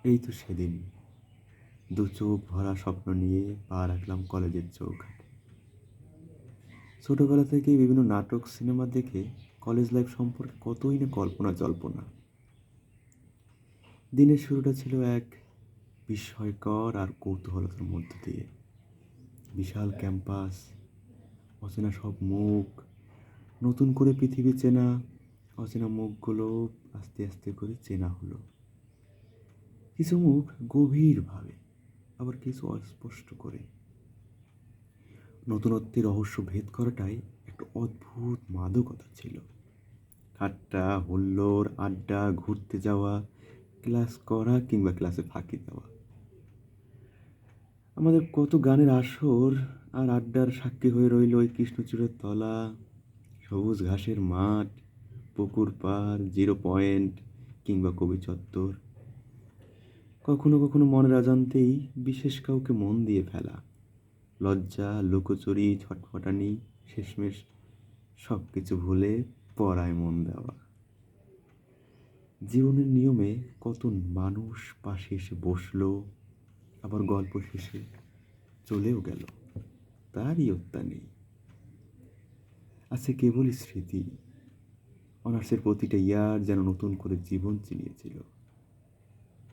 এই তো সেদিন দু চোখ ভরা স্বপ্ন নিয়ে পা রাখলাম কলেজের চৌকাঠে। ছোটবেলা থেকেই বিভিন্ন নাটক সিনেমা দেখে কলেজ লাইফ সম্পর্কে কতই না কল্পনা জল্পনা। দিনের শুরুটা ছিল এক বিস্ময়কর আর কৌতূহলতার মধ্য দিয়ে। বিশাল ক্যাম্পাস, অচেনা সব মুখ, নতুন করে পৃথিবী চেনা, অচেনা মুখগুলো আস্তে আস্তে করে চেনা হলো। কিছু মুখ গভীরভাবে, আবার কিছু অস্পষ্ট করে। নতুনত্বের রহস্য ভেদ করাটাই একটা অদ্ভুত মাদকতা ছিল। ঠাট্টা, হুল্লোড়, আড্ডা, ঘুরতে যাওয়া, ক্লাস করা কিংবা ক্লাসে ফাঁকি দেওয়া। আমাদের কত গানের আসর আর আড্ডার সাক্ষী হয়ে রইল ওই কৃষ্ণচূড়ার তলা, সবুজ ঘাসের মাঠ, পুকুর পাড়, জিরো পয়েন্ট কিংবা কবি চত্বর। কখনো কখনো মনের অজান্তেই বিশেষ কাউকে মন দিয়ে ফেলা, লজ্জা, লুকোচুরি, ছটফটানি, শেষমেশ সব কিছু ভুলে পড়ায় মন দেওয়া। জীবনের নিয়মে কত মানুষ পাশে এসে বসলো, আবার গল্প শেষে চলেও গেল, তারই হত্যা নেই। আছে কেবলই স্মৃতি। অনার্সের প্রতিটা ইয়ার যেন নতুন করে জীবন চিনিয়েছিল।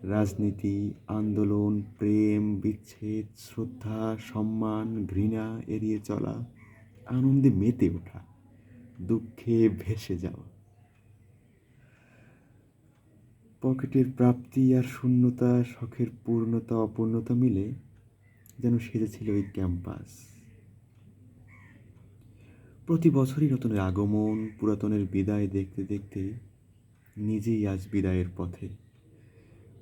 রাজনীতি, আন্দোলন, প্রেম, বিচ্ছেদ, শ্রদ্ধা, সম্মান, ঘৃণা এড়িয়ে চলা, আনন্দে মেতে ওঠা, দুঃখে ভেসে যাওয়া। পকেটের প্রাপ্তি আর শূন্যতা, শখের পূর্ণতা অপূর্ণতা মিলে যেন সেজেছিল ওই ক্যাম্পাস। প্রতি বছরই নতুনের আগমন, পুরাতনের বিদায় দেখতে দেখতে নিজেই আজ বিদায়ের পথে।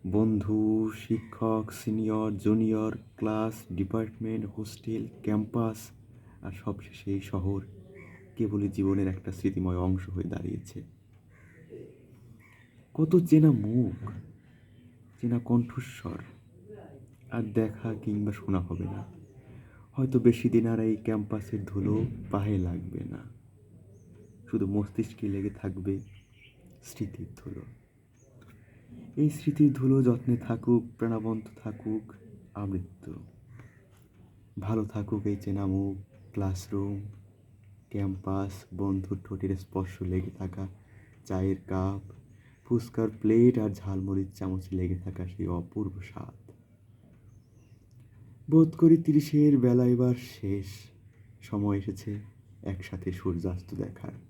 বন্ধু, শিক্ষক, senior, junior, class, department, hostel, campus আর সবশেষে এই শহর কেবলই জীবনের একটা স্মৃতিময় অংশ হয়ে দাঁড়িয়েছে। কত চেনা মুখ, চেনা কণ্ঠস্বর, আর দেখা কিংবা শোনা হবে না। হয়তো বেশি দিন আর এই ক্যাম্পাসের ধুলো পায়ে লাগবে না, শুধু মস্তিষ্কে লেগে থাকবে স্মৃতির ধুলো। এই স্মৃতির ধুলো যত্নে থাকুক, প্রাণবন্ত থাকুক, আমৃত্যু। ভালো থাকুক এই চেনা মুখ, ক্লাসরুম, ক্যাম্পাস, বন্ধুর ঠোঁটের স্পর্শ লেগে থাকা চায়ের কাপ, ফুচকার প্লেট আর ঝালমুড়ির চামচে লেগে থাকা সেই অপূর্ব স্বাদ। বোধ করি ৩০-এর বেলা এবার শেষ। সময় এসেছে একসাথে সূর্যাস্ত দেখার।